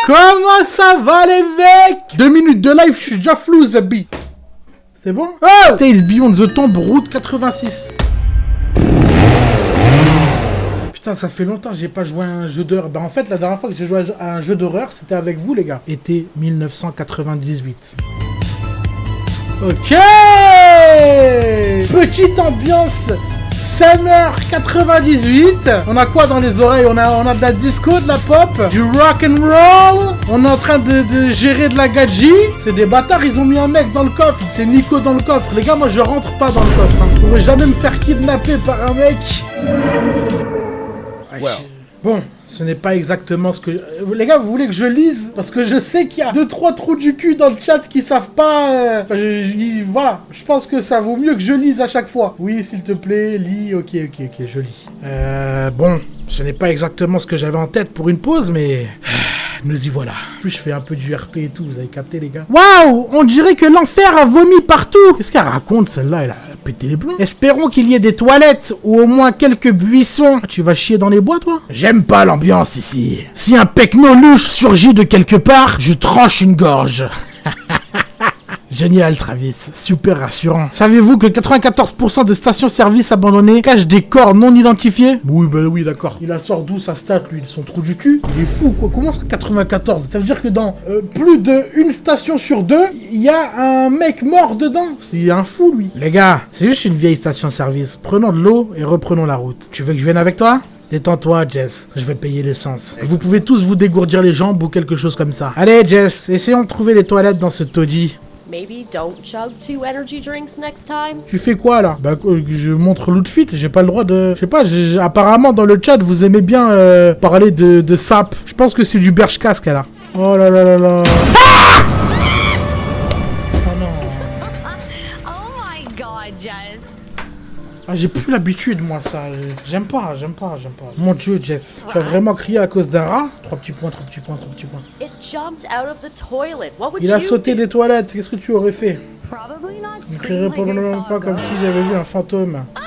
Comment ça va les mecs? 2 minutes de live, je suis déjà flou, Zabi. C'est bon? Oh! Tales Beyond the Tomb, route 86. Putain, ça fait longtemps que j'ai pas joué à un jeu d'horreur. Bah en fait, la dernière fois que j'ai joué à un jeu d'horreur, c'était avec vous les gars. Été 1998. Ok! Petite ambiance Summer 98. On a quoi dans les oreilles? On a de la disco, de la pop, du rock and roll. On est en train de gérer de la gadji. C'est des bâtards, ils ont mis un mec dans le coffre. C'est Nico dans le coffre. Les gars, moi je rentre pas dans le coffre. Hein. Je pourrais jamais me faire kidnapper par un mec. Well. Bon, ce n'est pas exactement ce que... Les gars, vous voulez que je lise? Parce que je sais qu'il y a 2-3 trous du cul dans le chat qui savent pas... Enfin, voilà, je pense que ça vaut mieux que je lise à chaque fois. Oui, s'il te plaît, lis. Ok, je lis. Bon, ce n'est pas exactement ce que j'avais en tête pour une pause, mais... Nous y voilà. En plus, je fais un peu du RP et tout, vous avez capté, les gars. Waouh! On dirait que l'enfer a vomi partout! Qu'est-ce qu'elle raconte, celle-là? Elle a pété les plombs. Espérons qu'il y ait des toilettes ou au moins quelques buissons. Tu vas chier dans les bois, toi? J'aime pas l'ambiance ici. Si un pecno louche surgit de quelque part, je tranche une gorge. Génial, Travis. Super rassurant. Savez-vous que 94% des stations-service abandonnées cachent des corps non identifiés? Oui, bah oui, d'accord. Il a sort d'où sa stat, lui? Son trou du cul? Il est fou, quoi. Comment ça, 94? Ça veut dire que dans plus d'une station sur 2, il y a un mec mort dedans. C'est un fou, lui. Les gars, c'est juste une vieille station-service. Prenons de l'eau et reprenons la route. Tu veux que je vienne avec toi? Détends-toi, Jess. Je vais payer l'essence. Vous pouvez tous vous dégourdir les jambes ou quelque chose comme ça. Allez, Jess, essayons de trouver les toilettes dans ce taudis. Maybe don't chug 2 energy drinks next time. Tu fais quoi là? Bah je montre l'outfit, j'ai pas le droit de... Je sais pas, apparemment dans le chat vous aimez bien parler de sap. Je pense que c'est du bershka qu'elle a. Oh là là là là. Ah! Oh non. Oh my god, Jess. Ah, j'ai plus l'habitude moi ça. J'aime pas. Mon dieu, Jess, tu as vraiment crié à cause d'un rat? 3 petits points. It jumped out of the toilet. What would Il a you sauté do? des toilettes, qu'est-ce que tu aurais fait? Probably not Je ne scream crierais like you probablement saw pas a comme ghost. si j'avais vu un fantôme. Oh,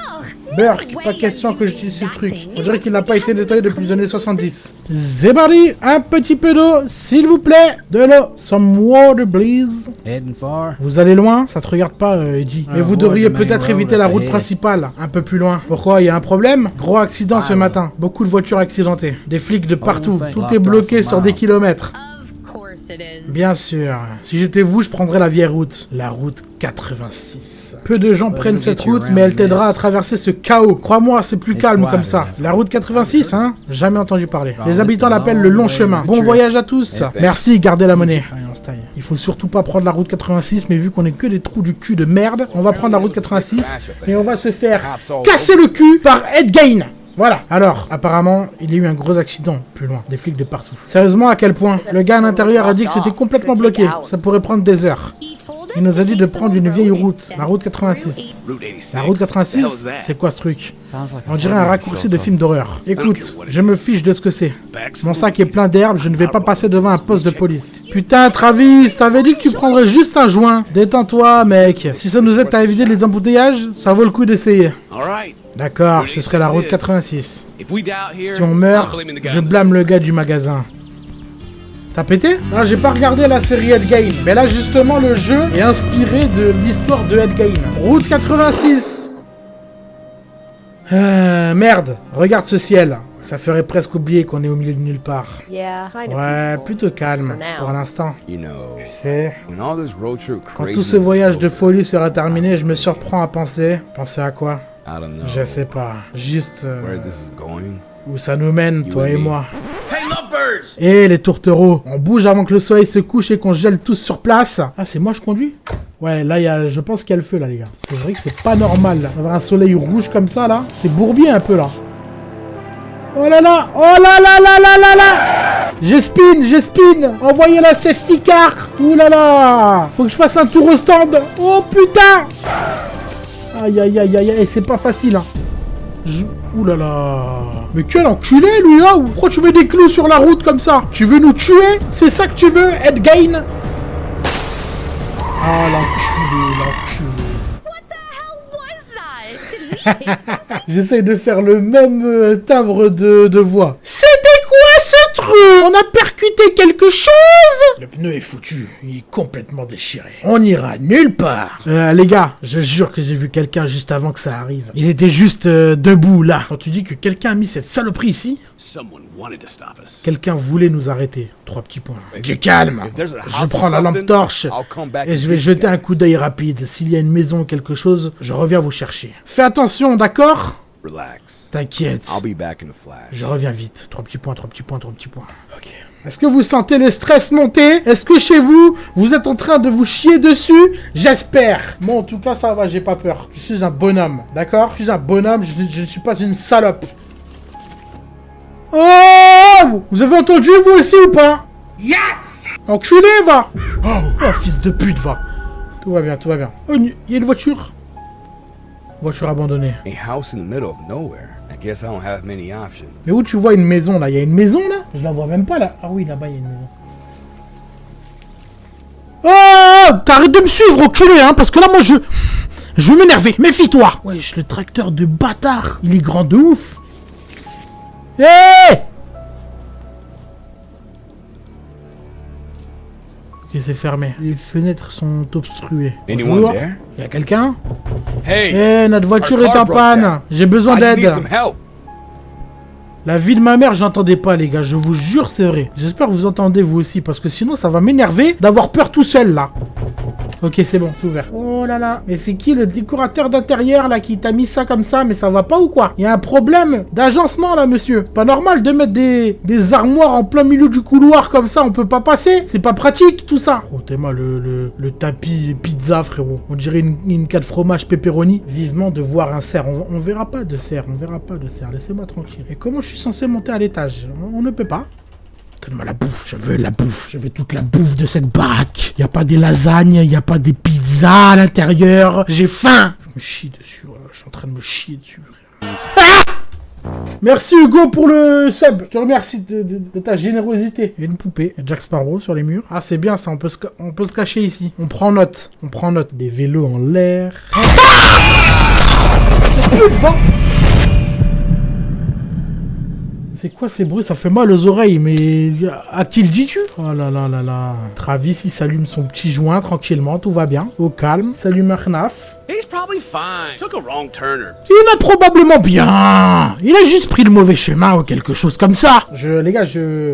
Burk, no pas way question you're que using j'utilise ce that truc. thing. On dirait qu'il n'a Looks pas like été it hasn't nettoyé been depuis les années cleaned since 70. Zébari, un petit peu d'eau, s'il vous plaît. De l'eau. Some water, please. Heading far. Vous allez loin? Ça te regarde pas, Eddie. Mais vous devriez peut-être éviter la route principale, un peu plus loin. Pourquoi? Il y a un problème? Gros accident ce matin. Beaucoup de voitures accidentées. Des flics de partout. Tout est bloqué sur des kilomètres. Of course it is. Bien sûr. Si j'étais vous, je prendrais la vieille route. La route 86. Peu de gens prennent cette route, mais elle t'aidera à traverser ce chaos. Crois-moi, c'est plus calme comme ça. La route 86, hein? Jamais entendu parler. Les habitants l'appellent le long chemin. Bon voyage à tous. Merci, gardez la monnaie. Allez, on se taille. Il faut surtout pas prendre la route 86, mais vu qu'on est que des trous du cul de merde, on va prendre la route 86 et on va se faire casser le cul par Ed Gein. Voilà. Alors, apparemment, il y a eu un gros accident plus loin. Des flics de partout. Sérieusement, à quel point? Le gars à l'intérieur a dit que c'était complètement bloqué. Ça pourrait prendre des heures. He told us Il nous a to dit de take prendre some une vieille road route, instead. la route 86. Really? La route 86? C'est quoi ce truc? Sounds like On dirait un raccourci de film d'horreur. Écoute, je me fiche de ce que c'est. Mon sac est plein d'herbes, je ne vais pas passer devant un poste de police. Putain, Travis, t'avais dit que tu prendrais juste un joint. Détends-toi, mec. Si ça nous aide à éviter les embouteillages, ça vaut le coup d'essayer. D'accord, ce serait la route 86. Si on meurt, je blâme le gars du magasin. T'as pété? Non, j'ai pas regardé la série Ed Gein. Mais là, justement, le jeu est inspiré de l'histoire de Ed Gein. Route 86. Merde, regarde ce ciel. Ça ferait presque oublier qu'on est au milieu de nulle part. Yeah, kind of Ouais, peaceful. plutôt calme, For now. pour l'instant. You know, Tu sais, when all this road trip quand craziness tout ce is voyage de over, folie sera terminé, je me surprends à penser... Penser à quoi? I don't know Je sais pas. Juste... where this is going. où ça nous mène, toi et and me. moi. Eh les tourtereaux, on bouge avant que le soleil se couche et qu'on gèle tous sur place. Ah, c'est moi je conduis? Ouais, là, je pense qu'il y a le feu, là, les gars. C'est vrai que c'est pas normal, là. D'avoir un soleil rouge comme ça, là. C'est bourbier un peu, là. Oh là là! Oh là là là là là là! J'espine! Envoyez la safety car! Ouh là là! Faut que je fasse un tour au stand! Oh putain! Aïe aïe aïe aïe aïe, c'est pas facile, hein. Ouh là là! Mais quel enculé, lui, là! Pourquoi tu mets des clous sur la route comme ça? Tu veux nous tuer? C'est ça que tu veux, Ed Gein? Ah, l'enculé. What the hell was that? Did we hit something? J'essaye de faire le même timbre de voix. C'était quoi ce On a percuté quelque chose. Le pneu est foutu. Il est complètement déchiré. On n'ira nulle part. Les gars, je jure que j'ai vu quelqu'un juste avant que ça arrive. Il était juste debout, là. Quand tu dis que quelqu'un a mis cette saloperie ici, Someone wanted to stop us. quelqu'un voulait nous arrêter. 3 petits points. Du calme. If there's a Je house prends or la lampe something, torche I'll come back et and je vais get jeter you un coup d'œil rapide. S'il y a une maison ou quelque chose, je reviens vous chercher. Fais attention, d'accord? guys. Relax. T'inquiète. I'll be back in a flash. Je reviens vite. 3 petits points, 3 petits points, 3 petits points. Ok. Est-ce que vous sentez le stress monter? Est-ce que chez vous, vous êtes en train de vous chier dessus? J'espère. Moi, en tout cas, ça va, j'ai pas peur. Je suis un bonhomme, d'accord? Je suis un bonhomme, je ne suis pas une salope. Oh! Vous avez entendu, vous aussi, ou pas? Yes! Enculé, va! Oh, fils de pute, va. Tout va bien, tout va bien. Oh, il y a une voiture. Voiture abandonnée. A house in the middle of nowhere. I guess I don't have many options. Mais où tu vois une maison, là? Il y a une maison, là? Je la vois même pas, là. Ah oui, là-bas, il y a une maison. Oh! T'arrêtes de me suivre, enculé, hein? Parce que là, moi, je vais m'énerver. Méfie-toi! Wesh, le tracteur de bâtard. Il est grand de ouf. Hé! Ok, c'est fermé. Les fenêtres sont obstruées. Anyone Bonjour. there? Y a quelqu'un? Hey! Eh, notre voiture our est car en broke panne. down. J'ai besoin I just need d'aide. some help. La vie de ma mère, j'entendais pas, les gars. Je vous jure, c'est vrai. J'espère que vous entendez, vous aussi, parce que sinon, ça va m'énerver d'avoir peur tout seul, là. Ok, c'est bon, c'est ouvert. Oh là là. Mais c'est qui le décorateur d'intérieur, là, qui t'a mis ça comme ça? Mais ça va pas ou quoi? Il y a un problème d'agencement, là, monsieur. Pas normal de mettre des armoires en plein milieu du couloir, comme ça. On peut pas passer. C'est pas pratique, tout ça. Oh, t'es mal, le tapis pizza, frérot. On dirait une 4 fromage pepperoni. Vivement de voir un cerf. On verra pas de cerf. On verra pas de cerf. Laissez-moi tranquille. Et comment je suis censé monter à l'étage? On ne peut pas. Donne-moi la bouffe, je veux la bouffe, je veux toute la bouffe de cette baraque. Y a pas des lasagnes, y a pas des pizzas à l'intérieur. J'ai faim. Je me chie dessus, voilà. Je suis en train de me chier dessus. Ah! Merci Hugo pour le sub. Je te remercie de ta générosité. Il y a une poupée, Jack Sparrow sur les murs. Ah c'est bien ça, on peut se cacher ici. On prend note, Des vélos en l'air. Plus de vent. C'est quoi ces bruits? Ça fait mal aux oreilles, mais à qui le dis-tu? Oh là là là là. Travis, il s'allume son petit joint tranquillement, tout va bien. Au calme, s'allume un knaf. He's probably fine. Took a wrong turner. Il va probablement bien. Il a juste pris le mauvais chemin ou quelque chose comme ça. Les gars,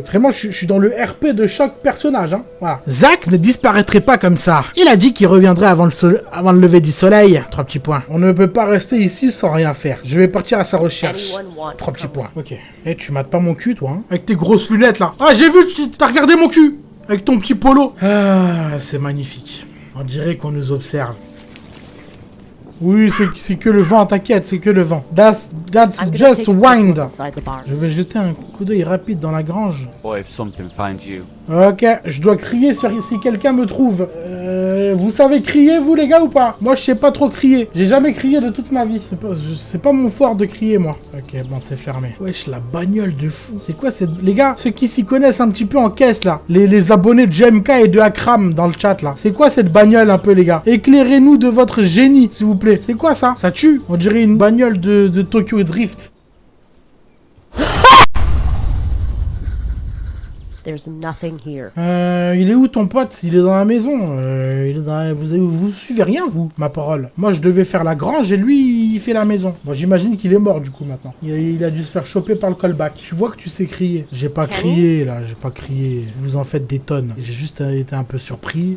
vraiment, je suis dans le RP de chaque personnage, hein. Voilà. Zach ne disparaîtrait pas comme ça. Il a dit qu'il reviendrait avant le lever du soleil. 3 petits points. On ne peut pas rester ici sans rien faire. Je vais partir à sa recherche. 3 petits points. Ok. Eh, tu mates pas mon cul, toi, hein. Avec tes grosses lunettes, là. Ah, j'ai vu, t'as regardé mon cul. Avec ton petit polo. Ah, c'est magnifique. On dirait qu'on nous observe. Oui, c'est que le vent, t'inquiète, c'est que le vent. That's I'm gonna just take a quick wind. look inside the barn. Je vais jeter un coup d'œil rapide dans la grange. Or if something finds you. Ok, je dois crier si quelqu'un me trouve. Vous savez crier, vous, les gars, ou pas? Moi, je sais pas trop crier. J'ai jamais crié de toute ma vie. C'est pas mon fort de crier, moi. Ok, bon, c'est fermé. Wesh, la bagnole de fou. C'est quoi cette... Les gars, ceux qui s'y connaissent un petit peu en caisse, là. Les abonnés de GMK et de Akram dans le chat, là. C'est quoi cette bagnole, un peu, les gars? Éclairez-nous de votre génie, s'il vous plaît. C'est quoi, ça? Ça tue. On dirait une bagnole de Tokyo Drift. There's nothing here. Il est où ton pote? Il est dans la maison. Il est dans vous suivez rien, vous, ma parole. Moi, je devais faire la grange et lui, il fait la maison. Bon, j'imagine qu'il est mort, du coup, maintenant. Il a dû se faire choper par le callback. Tu vois que tu sais crier. J'ai pas crié, là. J'ai pas crié. Vous en faites des tonnes. J'ai juste été un peu surpris.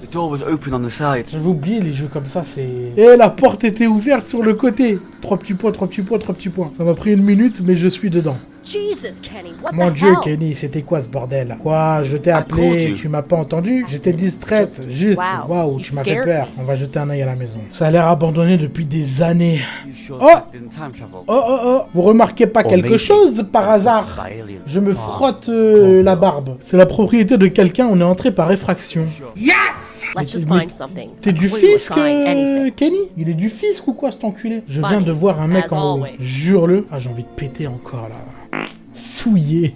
The door was open on the side. J'avais oublié les jeux comme ça, c'est... Et la porte était ouverte sur le côté. 3 petits points, 3 petits points, 3 petits points. Ça m'a pris 1 minute, mais je suis dedans. Jesus, Kenny, what Mon the Dieu, hell? Kenny, c'était quoi ce bordel? Quoi? Je t'ai told appelé, you. tu m'as pas entendu? J'étais distraite, juste. wow, Waouh, you tu m'as fait scared peur. me. On va jeter un œil à la maison. Ça a l'air abandonné depuis des années. You sure Oh! Zach didn't time travel? Oh. Vous remarquez pas quelque maybe chose par hasard? By aliens. Je me frotte la barbe. C'est la propriété de quelqu'un, on est entré par effraction. Let's just Mais find something. T'es A du clue will fisc, sign anything. Kenny? Il est du fisc ou quoi, cet enculé? Je viens Funny, de voir un mec as en haut. always. Jure-le. Ah, j'ai envie de péter encore, là. Souillé.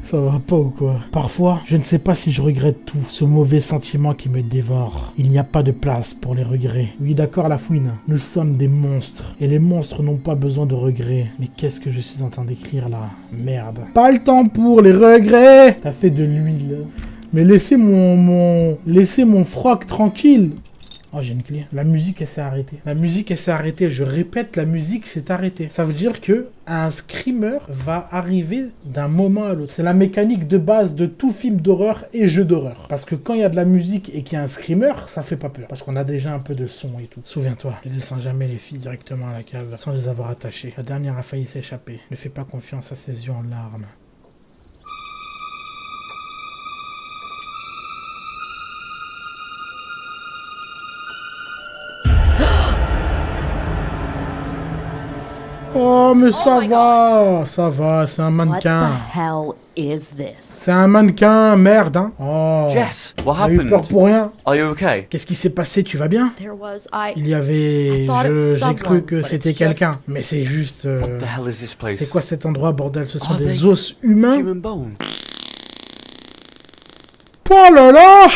Ça va pas ou quoi? Parfois, je ne sais pas si je regrette tout, ce mauvais sentiment qui me dévore. Il n'y a pas de place pour les regrets. Oui, d'accord, la fouine. Nous sommes des monstres. Et les monstres n'ont pas besoin de regrets. Mais qu'est-ce que je suis en train d'écrire là? Merde. Pas le temps pour les regrets. T'as fait de l'huile. Mais laissez mon froc tranquille. Oh, j'ai une clé. La musique, elle s'est arrêtée. La musique, elle s'est arrêtée. Je répète, la musique s'est arrêtée. Ça veut dire que un screamer va arriver d'un moment à l'autre. C'est la mécanique de base de tout film d'horreur et jeu d'horreur. Parce que quand il y a de la musique et qu'il y a un screamer, ça fait pas peur. Parce qu'on a déjà un peu de son et tout. Souviens-toi, ne descends jamais les filles directement à la cave sans les avoir attachées. La dernière a failli s'échapper. Ne fais pas confiance à ses yeux en larmes. Oh, mais ça va, c'est un What the mannequin. hell is this? C'est un mannequin, merde, hein. Oh, Jess, what t'as eu peur happened? pour rien. Are you okay? Qu'est-ce qui s'est passé, tu vas bien? There was Il y avait... I thought it was J'ai someone, cru que but c'était it's just- quelqu'un. Mais c'est juste... What the hell is this place? C'est quoi cet endroit, bordel? Ce sont Are des they os humains? Human bone. Oh là là.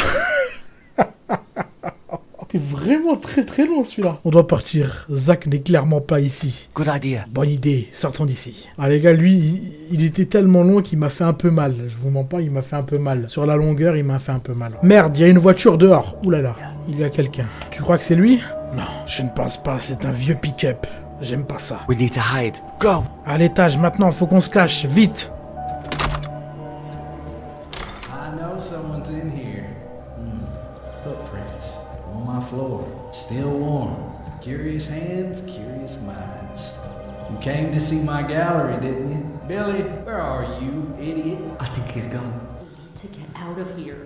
T'es vraiment très très long celui-là. On doit partir. Zach n'est clairement pas ici. Good idea. Bonne idée, sortons d'ici. Ah les gars, lui, il était tellement long qu'il m'a fait un peu mal. Je vous mens pas, il m'a fait un peu mal. Sur la longueur, il m'a fait un peu mal. Merde, il y a une voiture dehors. Ouh là là, il y a quelqu'un. Tu crois que c'est lui? Non, je ne pense pas, c'est un vieux pick-up. J'aime pas ça. We need to hide. Go. À l'étage, maintenant, faut qu'on se cache, vite. I know someone's in here. Footprints on my floor. Still warm. Curious hands, curious minds. You came to see my gallery, didn't you? Billy, where are you, idiot? I think he's gone. to get out of here.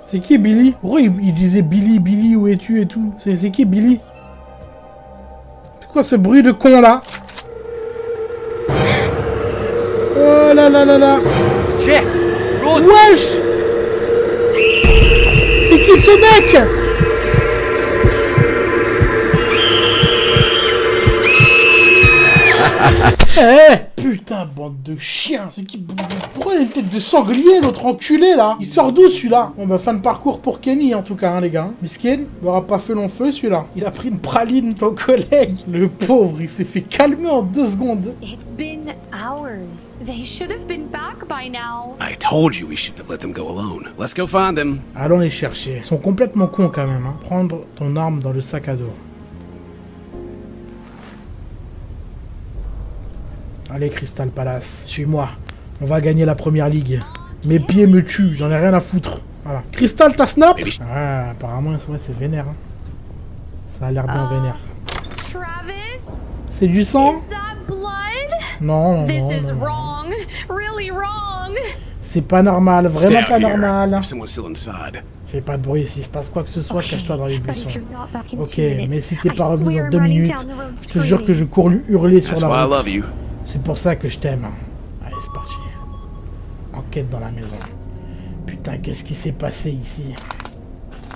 C'est qui Billy? Pourquoi il disait Billy, Billy, où es-tu et tout? C'est qui Billy? C'est quoi ce bruit de con là? Oh là là là là! Jess! Run! Wesh! C'est qui ce mec? Eh! Putain, bande de chiens! C'est qui? Pourquoi il a une tête de sanglier, l'autre enculé là? Il sort d'où celui-là? Bon bah, fin de parcours pour Kenny en tout cas, hein, les gars. Miskin, il aura pas fait long feu celui-là. Il a pris une praline, ton collègue. Le pauvre, il s'est fait calmer en 2 secondes. It's been hours. They should have been back by now. I told you we shouldn't have let them go alone. Let's go find them. Allons les chercher. Ils sont complètement cons quand même, hein. Prendre ton arme dans le sac à dos. Allez, Crystal Palace, suis-moi. On va gagner la première ligue. Mes pieds me tuent, j'en ai rien à foutre. Voilà. Crystal, t'as snap? Ah, apparemment, ouais, c'est vénère. Hein. Ça a l'air bien vénère. Travis? C'est du sang? Is that blood? Non, non, This non, is non, non. wrong. Really wrong. C'est pas normal, Stay vraiment out pas here. normal. If someone's still inside. Fais pas de bruit, s'il se passe quoi que ce soit, cache-toi dans les But buissons. if you're not back in Ok, 2 minutes, mais si t'es I pas revenu swear dans I'm 2 running minutes, down the road je te jure que je screaming. cours lui hurler sur That's la why I route. love you. C'est pour ça que je t'aime. Allez, c'est parti. Enquête dans la maison. Putain, qu'est-ce qui s'est passé ici?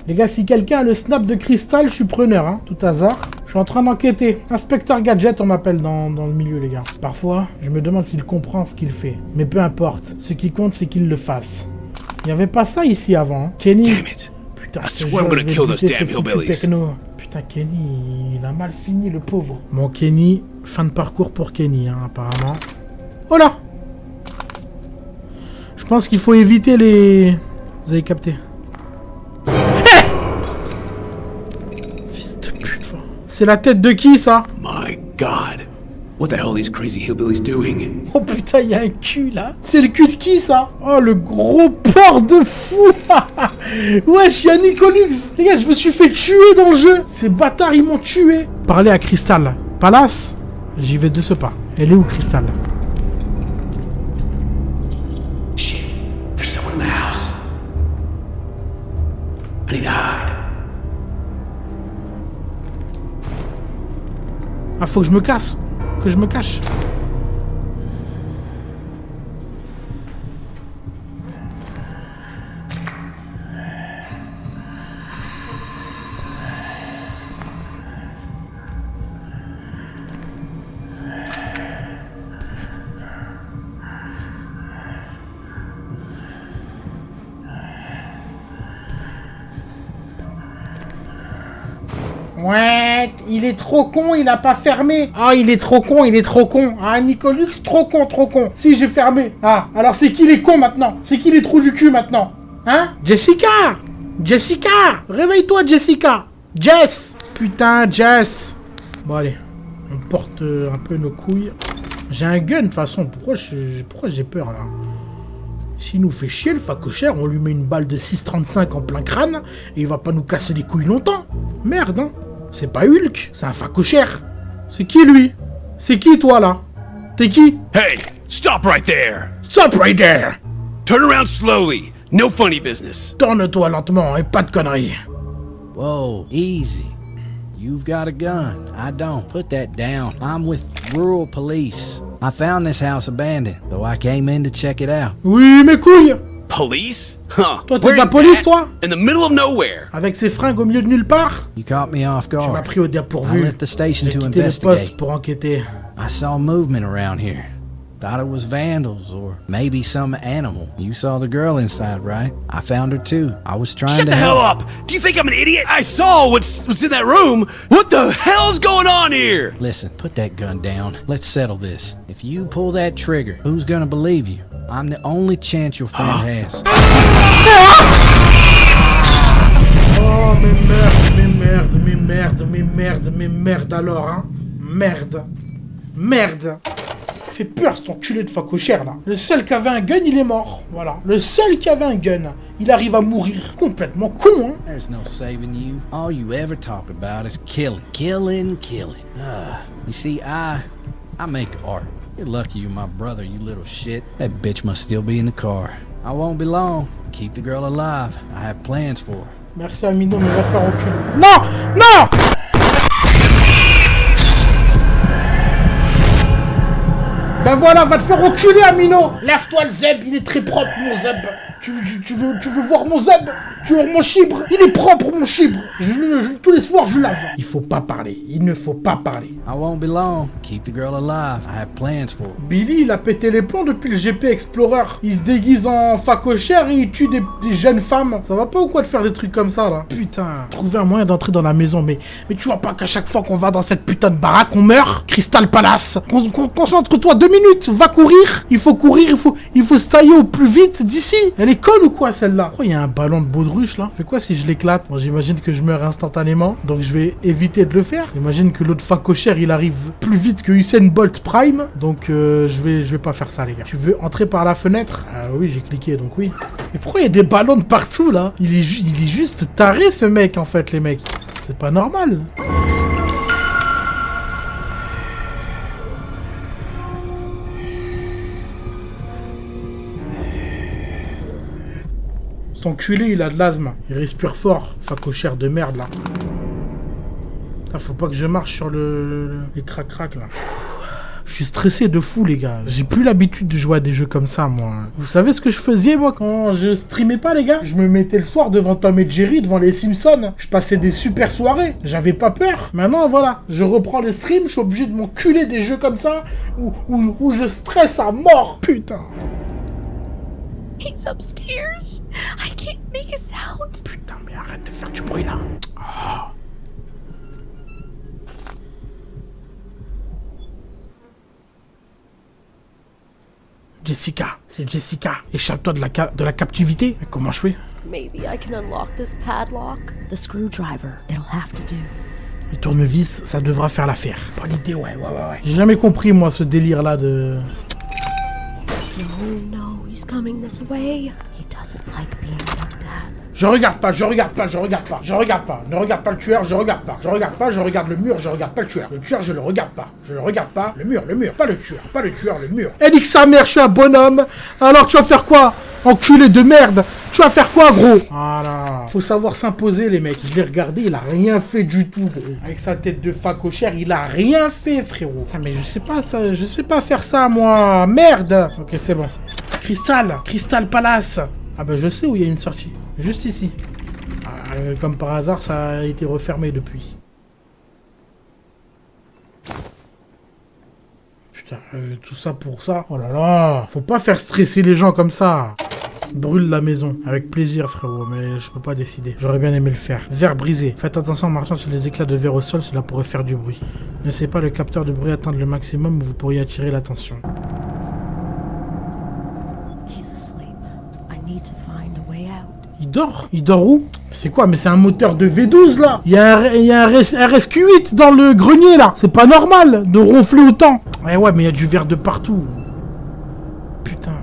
Les gars, si quelqu'un a le snap de cristal, je suis preneur, hein, tout hasard. Je suis en train d'enquêter. Inspecteur Gadget, on m'appelle dans le milieu, les gars. Parfois, je me demande s'il comprend ce qu'il fait. Mais peu importe. Ce qui compte, c'est qu'il le fasse. Il n'y avait pas ça ici avant, hein. Kenny. Damn it. Putain, I je te swear I'm jure, gonna je vais kill those buter ce damn foutu hillbillies. pecno. Putain, Kenny, il a mal fini, le pauvre. Bon, Kenny, fin de parcours pour Kenny, hein, apparemment. Oh là! Je pense qu'il faut éviter les... Vous avez capté. Eh! Fils de pute, va. C'est la tête de qui, ça? My God. What the hell are these crazy hillbillies doing? Oh putain, il y a un cul, là. C'est le cul de qui, ça? Oh, le gros porc de fou. Wesh, il y a Nicolux. Les gars, je me suis fait tuer dans le jeu. Ces bâtards, ils m'ont tué. Parlez à Crystal Palace. J'y vais de ce pas. Elle est où, Crystal? Shit. There's someone in the house. I need to hide. Ah, faut que je me casse. Que je me cache. Ouais, il est trop con, il a pas fermé. Ah, il est trop con, il est trop con. Ah, Nicolux, trop con, trop con. Si, j'ai fermé. Ah, alors c'est qui les cons maintenant? C'est qui les trous du cul maintenant? Hein? Jessica! Jessica! Réveille-toi, Jessica! Jess! Putain, Jess! Bon, allez. On porte un peu nos couilles. J'ai un gun, de toute façon. Pourquoi j'ai peur, là? S'il nous fait chier, le facochère, on lui met une balle de 6,35 en plein crâne et il va pas nous casser les couilles longtemps. Merde, hein. C'est pas Hulk, c'est un facochère. C'est qui, lui? C'est qui, toi, là? T'es qui? Hey, stop right there! Stop right there! Turn around slowly. No funny business. Tourne-toi lentement et pas de conneries. Whoa, easy. You've got a gun. I don't. Put that down. I'm with rural police. I found this house abandoned, though I came in to check it out. Oui, mes couilles! Police? Huh. Toi, t'es Where de la is police, that? toi? In the middle of nowhere. Avec ses fringues au milieu de nulle part? You caught me off Tu m'as guard. pris au I dépourvu. left the station J'ai to quitté le investigate. poste pour enquêter. I saw movement around here. Thought it was vandals or maybe some animal. You saw the girl inside, right? I found her too. I was trying Shut to the hell help. up! Do you think I'm an idiot? I saw what's in that room. What the hell's going on here? Listen, put that gun down. Let's settle this. If you pull that trigger, who's gonna believe you? I'm the only chance your friend has. Oh, mais merde, mais merde, mais merde, mais merde, mais merde alors, hein. Merde. Merde. Fait peur cet enculé de facochère là. Le seul qui avait un gun, il est mort. Voilà. Le seul qui avait un gun, il arrive à mourir. Complètement con, hein. There's no saving you. All you ever talk about is killing. Killing, killing. You see, I make art. You're lucky you're my brother, you little shit. That bitch must still be in the car. I won't be long. Keep the girl alive. I have plans for her. Merci Amino, mais va te faire enculer. Non! Non! Ben voilà, va te faire enculer, Amino! Lève-toi le zeb, il est très propre, mon zeb. Tu veux voir mon zeb? Tu veux voir mon chibre? Il est propre, mon chibre. Tous les soirs, je lave. Il faut pas parler. Il ne faut pas parler. I won't be long. Keep the girl alive. I have plans for her. Billy, il a pété les plombs depuis le GP Explorer. Il se déguise en facochère et il tue des jeunes femmes. Ça va pas ou quoi de faire des trucs comme ça, là? Putain, trouver un moyen d'entrer dans la maison. Mais tu vois pas qu'à chaque fois qu'on va dans cette putain de baraque, on meurt? Crystal Palace. Concentre-toi 2 minutes. Va courir. Il faut courir. Il faut se tailler au plus vite d'ici. Elle est conne ou quoi, celle-là? Oh, il y a un ballon de baudruche, là. Fais quoi si je l'éclate? Bon, j'imagine que je meurs instantanément. Donc, je vais éviter de le faire. J'imagine que l'autre facochère, il arrive plus vite que Usain Bolt Prime. Donc, je vais pas faire ça, les gars. Tu veux entrer par la fenêtre? Ah oui, j'ai cliqué, donc oui. Mais pourquoi il y a des ballons de partout, là? Il est juste taré, ce mec, en fait, les mecs. C'est pas normal. Cet enculé, il a de l'asthme. Il respire fort. Facochère de merde, là. Putain, faut pas que je marche sur les crac-crac, là. Je suis stressé de fou, les gars. J'ai plus l'habitude de jouer à des jeux comme ça, moi. Vous savez ce que je faisais, moi, quand je streamais pas, les gars? Je me mettais le soir devant Tom et Jerry, devant les Simpsons. Je passais des super soirées. J'avais pas peur. Maintenant, voilà. Je reprends les streams. Je suis obligé de m'enculer des jeux comme ça où je stresse à mort. Putain. He's upstairs. I can't make a sound. Putain, mais arrête de faire du bruit, là. Oh. Jessica, c'est Jessica. Échappe-toi de la captivité. Mais comment je fais? Maybe I can unlock this padlock. The screwdriver, it'll have to do. Les tournevis, ça devra faire l'affaire. Bonne idée, ouais. J'ai jamais compris, moi, ce délire-là de... No, he's coming this way. He doesn't like being looked at. Je regarde pas. Ne regarde pas le tueur, je regarde pas. Je regarde le mur, je regarde pas le tueur. Le tueur, je le regarde pas. Le mur, pas le tueur, le mur. Eh, nique sa mère, je suis un bonhomme. Alors, tu vas faire quoi? Enculé de merde. Tu vas faire quoi, gros? Voilà. Faut savoir s'imposer, les mecs. Je l'ai regardé, il a rien fait du tout, gros. Avec sa tête de facochère, il a rien fait, frérot. Putain, mais je sais pas faire ça, moi. Merde. Ok, c'est bon. Crystal Palace. Ah bah, je sais où il y a une sortie. Juste ici. Comme par hasard, ça a été refermé depuis. Putain, tout ça pour ça. Oh là là. Faut pas faire stresser les gens comme ça. Brûle la maison. Avec plaisir, frérot, mais je peux pas décider. J'aurais bien aimé le faire. Verre brisé. Faites attention en marchant sur les éclats de verre au sol, cela pourrait faire du bruit. Ne laissez pas le capteur de bruit atteindre le maximum ou vous pourriez attirer l'attention. He's asleep. I need to find a way out. Il dort? Il dort où? C'est quoi? Mais c'est un moteur de V12 là. Il y a un RSQ8 dans le grenier là. C'est pas normal de ronfler autant. Ouais, mais il y a du verre de partout. Putain.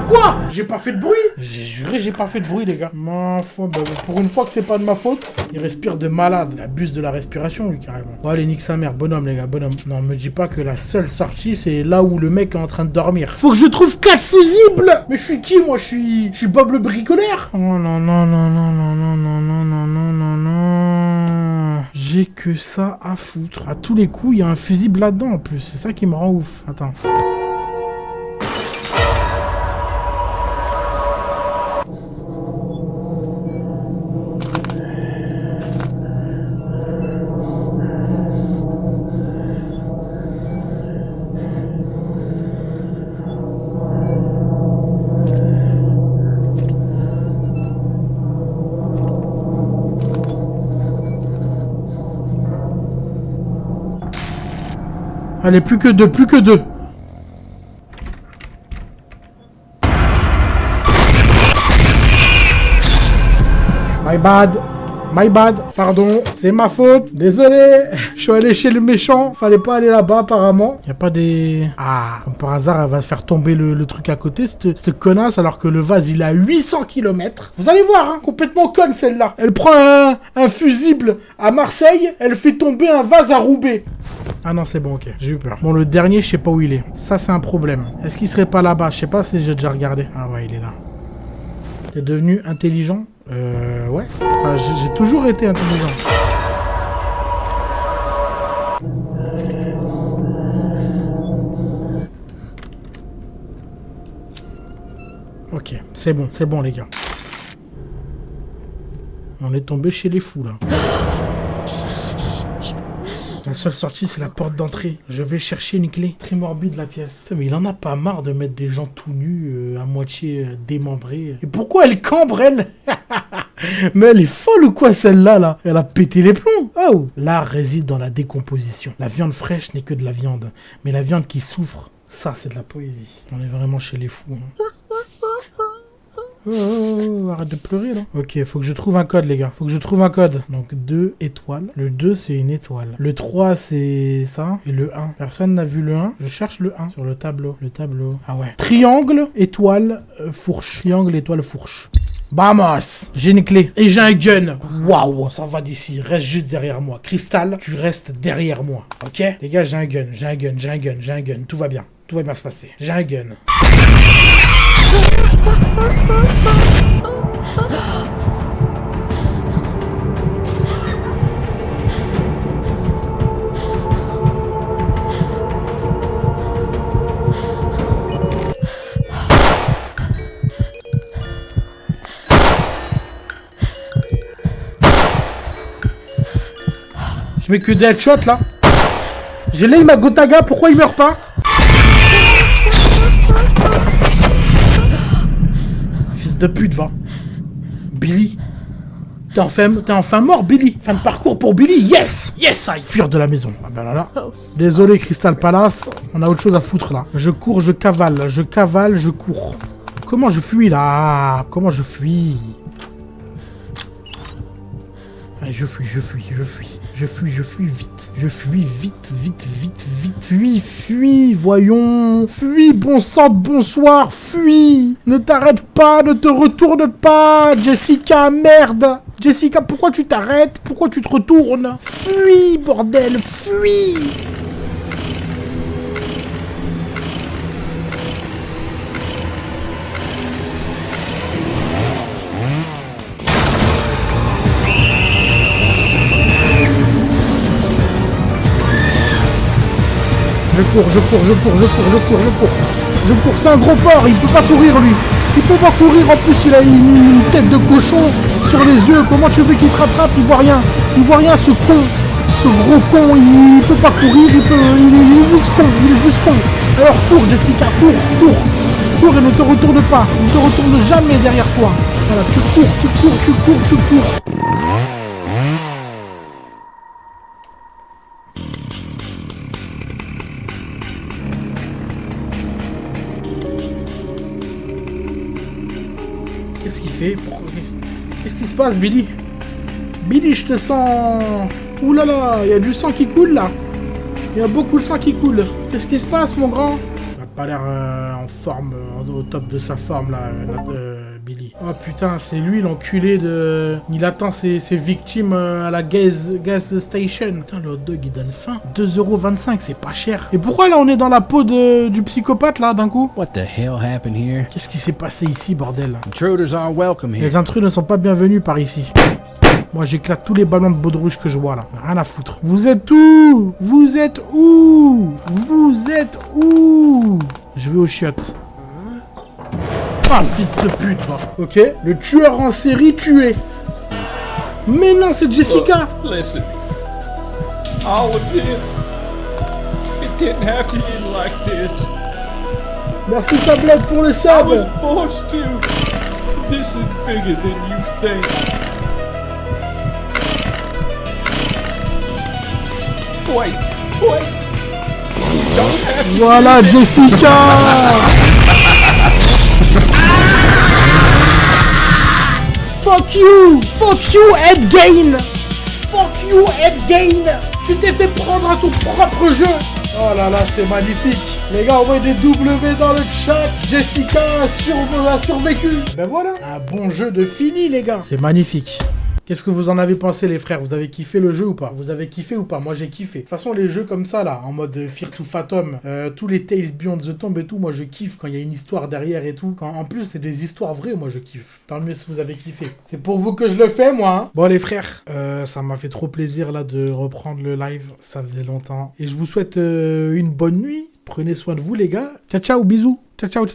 Quoi? J'ai pas fait de bruit? J'ai juré, j'ai pas fait de bruit, les gars. Ma foi, bah, pour une fois que c'est pas de ma faute, il respire de malade. Il abuse de la respiration, lui, carrément. Bon, allez, nique sa mère. Bonhomme, les gars, bonhomme. Non, me dis pas que la seule sortie, c'est là où le mec est en train de dormir. Faut que je trouve 4 fusibles! Mais je suis qui, moi? Je suis Bob le bricoleur? Oh non, non, non, non, non, non, non, non, non, non, non, non. J'ai que ça à foutre. À tous les coups, il y a un fusible là-dedans, en plus. C'est ça qui me rend ouf. Attends. Allez, plus que deux, plus que deux. My bad. My bad. Pardon, c'est ma faute. Désolé. Je suis allé chez le méchant. Fallait pas aller là-bas, apparemment. Y a pas des... Ah, comme par hasard, elle va faire tomber le truc à côté, cette connasse, alors que le vase, il est à 800 km. Vous allez voir, hein, complètement conne, celle-là. Elle prend un fusible à Marseille, elle fait tomber un vase à Roubaix. Ah non, c'est bon, ok, j'ai eu peur. Bon, le dernier, je sais pas où il est. Ça, c'est un problème. Est-ce qu'il serait pas là-bas? Je sais pas si j'ai déjà regardé. Ah ouais, il est là. T'es devenu intelligent? Ouais. Enfin, j'ai toujours été intelligent. Ok, c'est bon, les gars. On est tombé chez les fous, là. La seule sortie, c'est la porte d'entrée. Je vais chercher une clé. Très morbide, la pièce. Mais il en a pas marre de mettre des gens tout nus, à moitié démembrés. Et pourquoi elle cambre, elle? Mais elle est folle ou quoi, celle-là, là? Elle a pété les plombs. Oh! L'art réside dans la décomposition. La viande fraîche n'est que de la viande. Mais la viande qui souffre, ça, c'est de la poésie. On est vraiment chez les fous, hein. Oh, arrête de pleurer là. Ok, faut que je trouve un code, les gars. Faut que je trouve un code. Donc 2 étoiles. Le 2, c'est une étoile. Le 3, c'est ça. Et le 1. Personne n'a vu le 1. Je cherche le 1 sur le tableau. Le tableau. Ah ouais. Triangle, étoile, fourche. Triangle, étoile, fourche. Vamos! J'ai une clé. Et j'ai un gun. Waouh! Ça va d'ici. Reste juste derrière moi. Cristal, tu restes derrière moi. Ok? Les gars, j'ai un gun. J'ai un gun. J'ai un gun. J'ai un gun. Tout va bien. Tout va bien se passer. J'ai un gun. Je mets que des headshots là. J'ai l'aim à Gotaga, pourquoi il meurt pas? Fils de pute, va. Billy. T'es enfin mort, Billy. Fin de parcours pour Billy. Yes! Yes, I fuir de la maison. Ah ben là. Désolé, Crystal Palace. On a autre chose à foutre là. Je cours, je cavale. Je cavale, je cours. Comment je fuis là? Comment je fuis? Allez, je fuis vite. Je fuis vite. Fuis, voyons. Fuis, bon sang, bonsoir, fuis. Ne t'arrête pas, ne te retourne pas. Jessica, merde. Jessica, pourquoi tu t'arrêtes? Pourquoi tu te retournes? Fuis, bordel, fuis. Je cours. Je cours, c'est un gros porc, il peut pas courir lui. Il peut pas courir, en plus il a une tête de cochon sur les yeux. Comment tu veux qu'il te rattrape? Il voit rien. Il voit rien ce con. Ce gros con, il peut pas courir, il est juste con, Alors cours Jessica, cours et ne te retourne pas. Ne te retourne jamais derrière toi. Voilà, tu cours. Qu'est-ce qu'il fait? Qu'est-ce qui se passe, Billy? Billy, je te sens... Ouh là là, il y a du sang qui coule, là. Il y a beaucoup de sang qui coule. Qu'est-ce qui se passe, mon grand? Il a pas l'air en forme, au top de sa forme, là, Billy. Oh putain, c'est lui, l'enculé de... Il attend ses victimes à la gas station. Putain, le hot dog, il donne faim. 2,25 €, c'est pas cher. Et pourquoi, là, on est dans la peau du psychopathe, là, d'un coup? What the hell happened here? Qu'est-ce qui s'est passé ici, bordel? Intruders aren't welcome here. Les intrus ne sont pas bienvenus par ici. Moi, j'éclate tous les ballons de baudruche que je vois, là. Rien à foutre. Vous êtes où? Vous êtes où? Je vais aux chiottes. Ah, fils de pute, va. Ok. Le tueur en série tué. Mais non, c'est Jessica. Listen, all of this, it didn't have to end like this. Merci, Sablette, pour le I sub. was forced to. This is bigger than you think. Wait. You don't have to. Voilà, Jessica. Fuck you, Ed Gain. Tu t'es fait prendre à ton propre jeu. Oh là là, c'est magnifique. Les gars, envoyez des W dans le chat. Jessica a survécu. Ben voilà, un bon jeu de fini, les gars. C'est magnifique. Qu'est-ce que vous en avez pensé, les frères? Vous avez kiffé le jeu ou pas? Vous avez kiffé ou pas? Moi, j'ai kiffé. De toute façon, les jeux comme ça, là, en mode Fear to Fathom, tous les Tales Beyond the Tomb et tout, moi, je kiffe quand il y a une histoire derrière et tout. Quand, en plus, c'est des histoires vraies, moi, je kiffe. Tant mieux si vous avez kiffé. C'est pour vous que je le fais, moi. Hein. Bon, les frères, ça m'a fait trop plaisir, là, de reprendre le live. Ça faisait longtemps. Et je vous souhaite une bonne nuit. Prenez soin de vous, les gars. Ciao, ciao, bisous. Ciao.